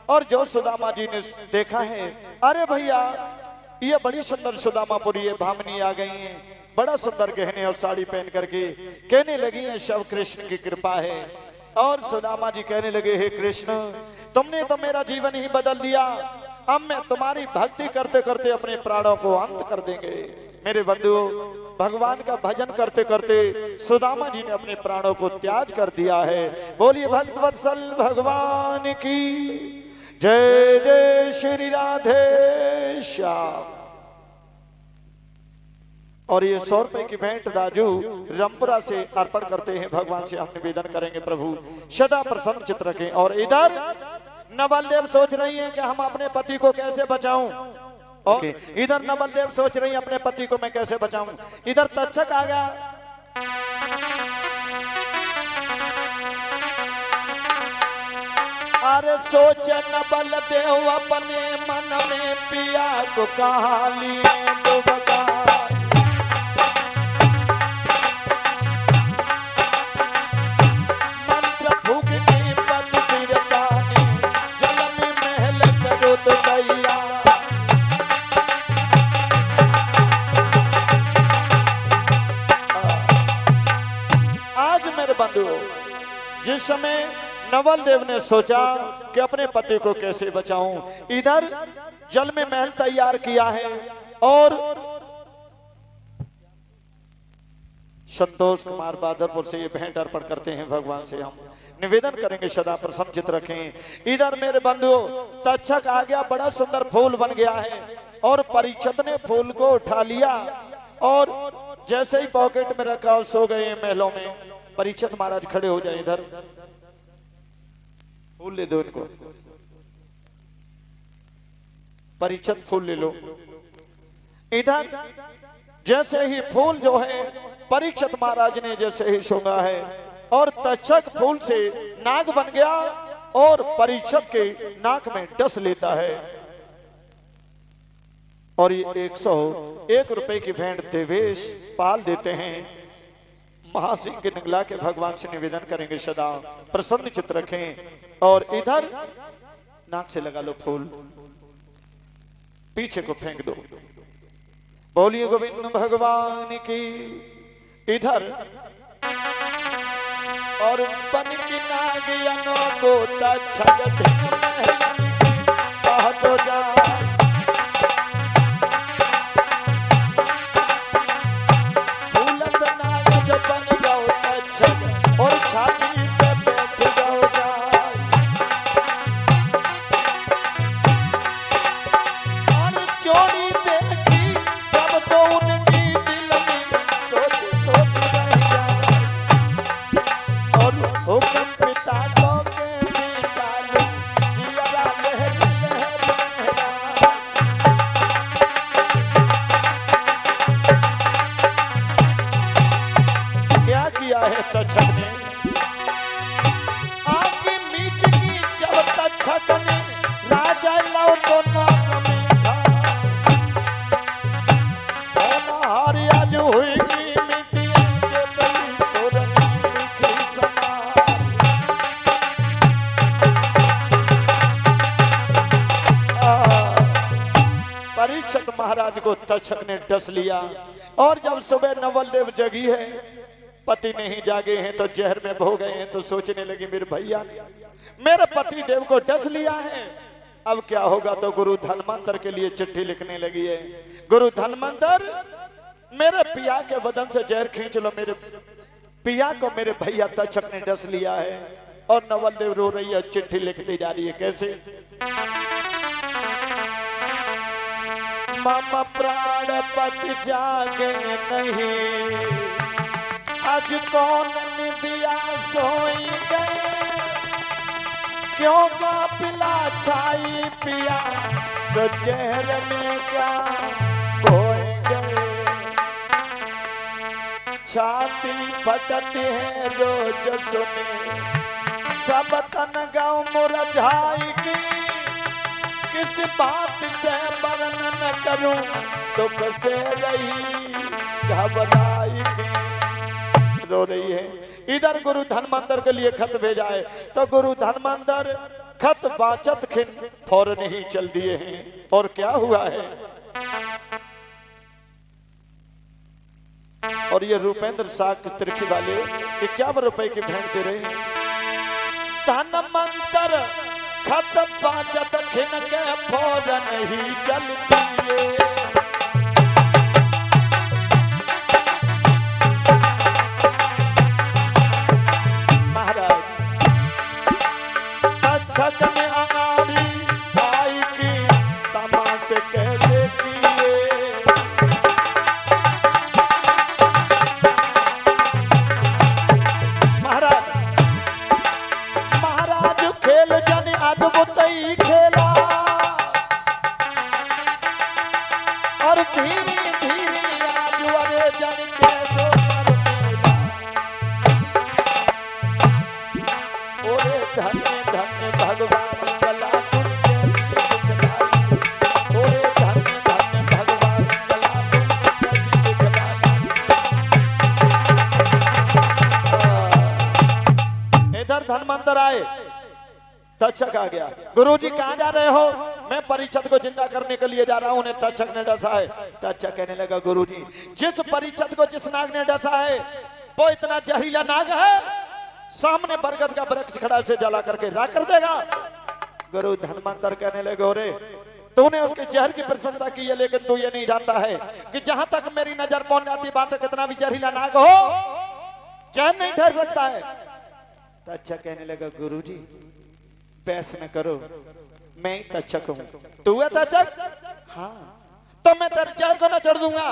और जो सुदामा जी ने देखा है, अरे भैया ये बड़ी सुंदर सुदामापुरी ये भामनी आ गई हैं, बड़ा सुंदर गहने और साड़ी पहन करके कहने लगी है सब कृष्ण की कृपा है। और सुदामा जी कहने लगे, हे कृष्ण तुमने तो मेरा जीवन ही बदल दिया, अब मैं तुम्हारी भक्ति करते करते अपने प्राणों को अंत कर देंगे। मेरे बंधुओं, भगवान का भजन करते करते सुदामा जी ने अपने प्राणों को त्याग कर दिया है। बोलिए भक्त वत्सल भगवान की जय जय श्री राधे श्याम। और ये 100 रुपए की भेंट राजू रामपुरा से अर्पण करते हैं, भगवान से हम निवेदन करेंगे प्रभु सदा प्रसन्न चित्त रखें। और इधर नवलदेव सोच रही हैं कि हम अपने पति को कैसे बचाऊं, और इधर नवलदेव सोच रही हैं अपने पति को मैं कैसे बचाऊं। इधर तक्षक आ गया, अरे सोच नवलदेव अपने मन में पिया को कहा लिए डुबका, जिस समय नवलदेव ने सोचा कि अपने पति को कैसे बचाऊं, इधर जल में महल तैयार किया है और संतोष कुमार बादरपुर से ये भेंट अर्पण करते हैं। भगवान से हम निवेदन करेंगे सदा प्रसन्न चित्त रखें। इधर मेरे बंधुओं तक्षक आ गया, बड़ा सुंदर फूल बन गया है और परीक्षित ने फूल को उठा लिया और जैसे ही पॉकेट में रखा और सो गए महलों में। परीक्षित महाराज खड़े हो जाए, इधर फूल ले दो इनको, परीक्षित फूल ले लो। इधर जैसे ही फूल जो है परीक्षित महाराज ने जैसे ही सूंघा है और तक्षक फूल से नाग बन गया और परीक्षित के नाक में डस लेता है। और ये 101 रुपए की भेंट देवेश पाल देते हैं। महासिंह के निगला के भगवान से निवेदन करेंगे सदा प्रसन्न चित्त रखें। और इधर नाक से लगा लो फूल, पीछे को फेंक दो। बोलिए गोविंद भगवान की। इधर और बन की नागियनों को तक्षक तो जा और छाती पे बैठ जाओ जाए और चोरी देखी जब तो उनकी दिल में सोच सोच रह जाए और हुक्म पिता को कैसे डालूं जिया लहर लहर लहरा। क्या किया है तक्षक ने, राजा लाओ तो नाम में था हमारी आज हुई की मिट्टियां जो कहीं सोरन लिखी समार। परीक्षित महाराज को तक्षक ने डस लिया और जब सुबह नवलदेव जगी है, पति नहीं जागे हैं तो जहर में भो गए हैं, तो सोचने लगी मेरे भैया ने मेरे पति देव को डस लिया है, अब क्या होगा। तो गुरु धनवंतर के लिए चिट्ठी लिखने लगी है। गुरु धनवंतर मेरे पिया के बदन से जहर खींच लो, मेरे पिया को मेरे भैया तक्षक ने डस लिया है। और नवलदेव रो रही है, चिट्ठी लिखती जा रही है, कैसे। मामा प्राणपति जागे नहीं, आज कौन निदिया सोई गए, क्यों का पिला छाई पिया सो जहर में क्या खोए गए। छाती फटती है रोज सुने सब तन गाँव मुरझाई की, किस बात से वर्णन करूं दुख से रही घबराई की। रो रही है। इधर गुरु धनवंतर के लिए खत भेजा है, तो गुरु धनवंतर खत बाचत खिन फौरन ही चल दिए हैं। और क्या हुआ है? और ये रूपेंद्र साग तिरछी वाले 51 रुपए की भेंट दे रहे हैं। धन मंतर खत बाचत खिन के फौरन ही चल दिए। सच में अनाड़ी भाई की तमाशे कैसे किए। महाराज खेल जन अद्भुत ही खेला और धीरे धीरे आज वरे जन कैसो ओरे धन्य धन्य भगवान कला ओरे धन्य धन्य भगवान कला। इधर धनवंतर आए, तक्षक आ गया। गुरुजी कहाँ जा रहे हो? मैं परिषद को जिंदा करने के लिए जा रहा हूं। उन्हें तक्षक ने डसा है। तक्षक कहने लगा गुरुजी जिस परिषद को जिस नाग ने डसा है वो इतना जहरीला नाग है, सामने बरगद का वृक्ष खड़ा से जला करके राख कर देगा। गुरु धनवंतर कहने लगे रे तूने उसके जहर की प्रशंसा की है, लेकिन तू ये नहीं जानता है कि जहां तक मेरी नजर पहुंच जाती बात कितना भी जहरीला नाग हो चैन नहीं ठहर सकता है। तक्षक कहने लगा गुरुजी बहस न करो, मैं ही तक्षक हूं। तू है तक्षक? हाँ, तो मैं तेरे जहर को न चढ़ दूंगा।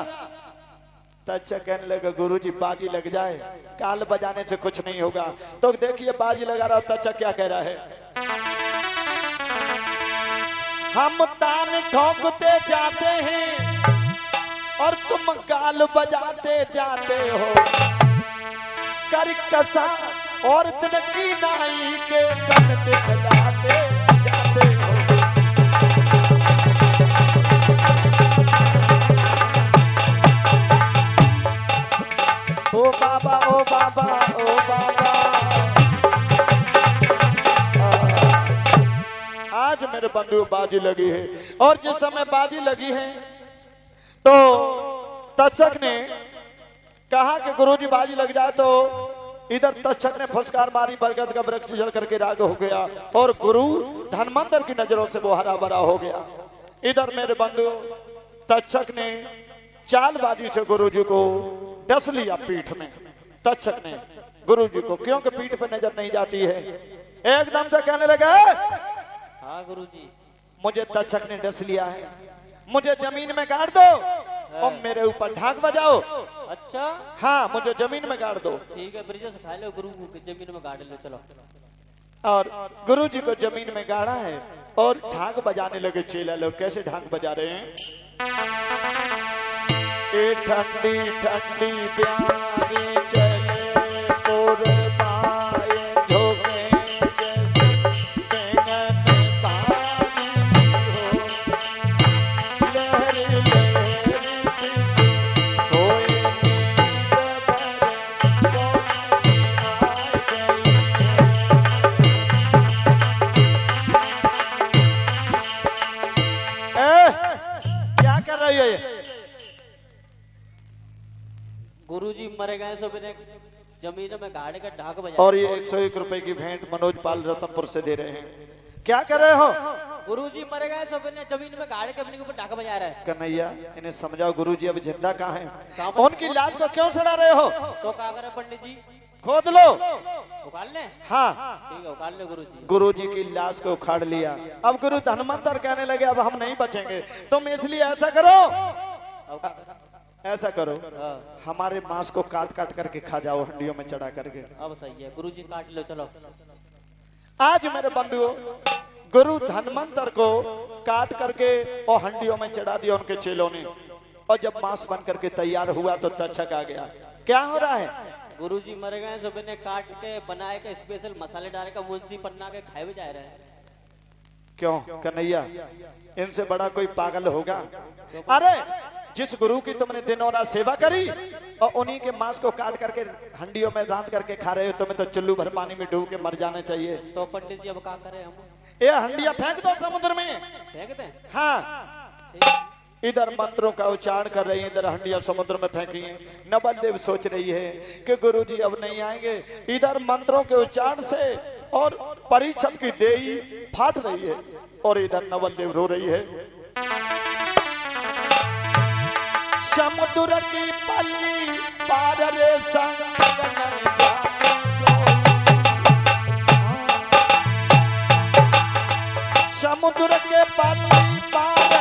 तक्षक कहने लगा गुरुजी बाजी लग जाए, काल बजाने से कुछ नहीं होगा। तो देखिए बाजी लगा रहा। तक्षक क्या कह रहा है? हम तान ठोकते जाते हैं और तुम काल बजाते जाते हो। कर कसा और तिनकी नाई के सन दिखलाते जाते हो। ओ बाबा ओ बाबा ओ बाबा। आज मेरे बंधु बाजी लगी है, और जिस समय बाजी लगी है तो तक्षक ने कहा कि गुरुजी बाजी लग जाए। तो इधर तक्षक ने फुसकार मारी, बरगद का वृक्ष जल करके राग हो गया और गुरु धनवंतर की नजरों से वो हरा भरा हो गया। इधर मेरे बंधु तक्षक ने चालबाजी से गुरुजी को डस लिया पीठ में। तक्षक ने गुरुजी को, क्योंकि पीठ पे नजर नहीं जाती है, एकदम से कहने लगा हाँ गुरुजी मुझे तक्षक ने डस लिया है, मुझे जमीन में गाड़ दो और मेरे ऊपर ढाक बजाओ। अच्छा हाँ, मुझे जमीन में गाड़ दो। ठीक है, ब्रिज से उठा लो, गुरु को जमीन में गाड़ लो। चलो। और गुरुजी को जमीन में गाड़ा है और ढाक बजाने लगे चेला लोग। कैसे ढाक बजा रहे हैं? ए ठंडी ठंडी प्यारी चले पुरबाए झोंके जैसे चैनन पानी हो। लहर लहर होए क्या कर रही है? गुरुजी मरे गए सब जमीन में गाड़ के ढाक बजा। और ये 101 रुपए की भेंट मनोज पाल रतनपुर से दे रहे हैं। क्या कर रहे हो? गुरुजी मरे गए सब जमीन में गाड़ के अपने ऊपर ढाक बजा रहे हैं। कन्हैया इन्हें समझाओ, गुरुजी अब जिंदा कहाँ हैं? उनकी लाश को क्यों सड़ा रहे हो? तो क्या करे पंडित जी? खोद लो। उखाड़ ले? हाँ ठीक है, उखाड़ ले गुरुजी। गुरुजी की लाश को उखाड़ लिया। अब गुरु धनवंतर कहने लगे अब हम नहीं बचेंगे, तुम इसलिए ऐसा करो, ऐसा करो हमारे मांस को काट काट करके खा जाओ, हंडियों में चढ़ा करके। अब सही है, गुरुजी काट लो। चलो। आज मेरे बंधुओं गुरु धनवंतर को काट करके और हंडियों में चढ़ा दिया उनके चेलों ने। और जब मांस बन करके तैयार हुआ तो तक्षक आ गया। क्या हो रहा है? गुरुजी मर गए, सब ने काट के बनाए के स्पेशल मसाले डाल के मुंशी पन्ना के खाए भी जा रहे हैं। क्यों कन्हैया, इनसे बड़ा कोई पागल होगा? अरे जिस गुरु की तुमने दिन और रात सेवा करी और उन्हीं के मांस को काट करके हंडियों में रांध करके खा रहे हो, तुम्हें तो चुल्लू भर पानी में डूब के मर जाना चाहिए। तो पंडित जी अब क्या करें हम? ये हंडिया फेंक दो समुद्र में। फेंकते हैं। हाँ, ठीक। इधर मंत्रों का उच्चारण कर रही है, इधर हंडिया समुद्र में फेंकी है। नवल देव सोच रही है कि गुरुजी अब नहीं आएंगे। इधर मंत्रों के उच्चारण से और परीक्षित की देही फाट रही है और इधर नवल देव रो रही है। समुद्र की पल्ली पार रे संग समुद्र के पल्ली पार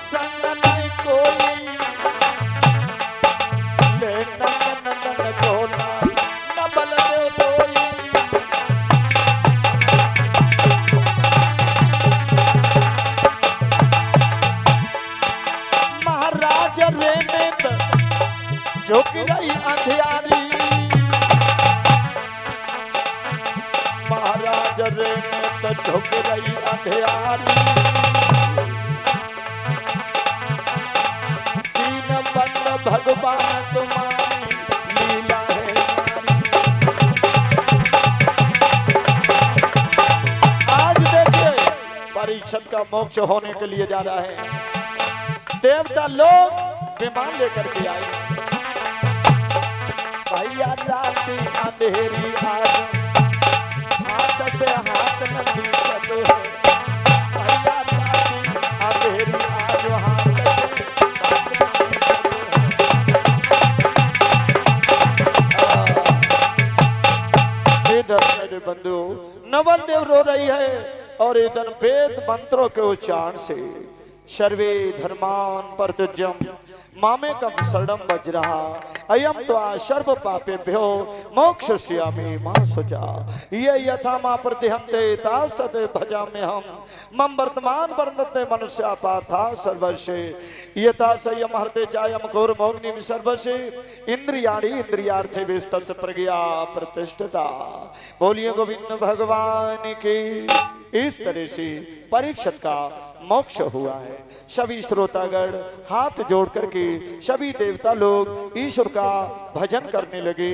संग नहीं कोई ले नंदन जोना नवल देव कोई। महाराज रेने झुक रही अंधियारी महाराज रेने झुक रही अंधियारी दीन बंद भगवान तुम्हारी लीला है आज देखिए परीक्षित का मोक्ष होने के लिए जा रहा है। देवता लोग विमान लेकर के आए। भैया राती अंधेरी आज हाथ से हाथ नदी चलो है। भैया राती अंधेरी आज हाथ से इधर मेरे बंधु नवल देव रो रही है और इधर वेद मंत्रों के उच्चारण से सर्वे धर्मान परतुज्यम मामे कम शरणम वज्रहा अयम तो सर्व पापेभ्यो मोक्षयिष्यामि मा शुचा। ये यथा मा प्रतिहंते तास्तते भजाम्य हम मम वर्तमान वर्तते मनुष्या पार्था सर्वस्ये यथा संयम हरते चायम घोरमोग्निम सर्वस्ये इंद्रियाणि इंद्रियार्थे विस्तस्य प्रज्ञा प्रतिष्ठिता। बोलिए गोविंद भगवान की। इस तरह से परीक्षित का मोक्ष हुआ है। सभी श्रोतागण हाथ जोड़ करके सभी देवता लोग ईश्वर का भजन करने लगे।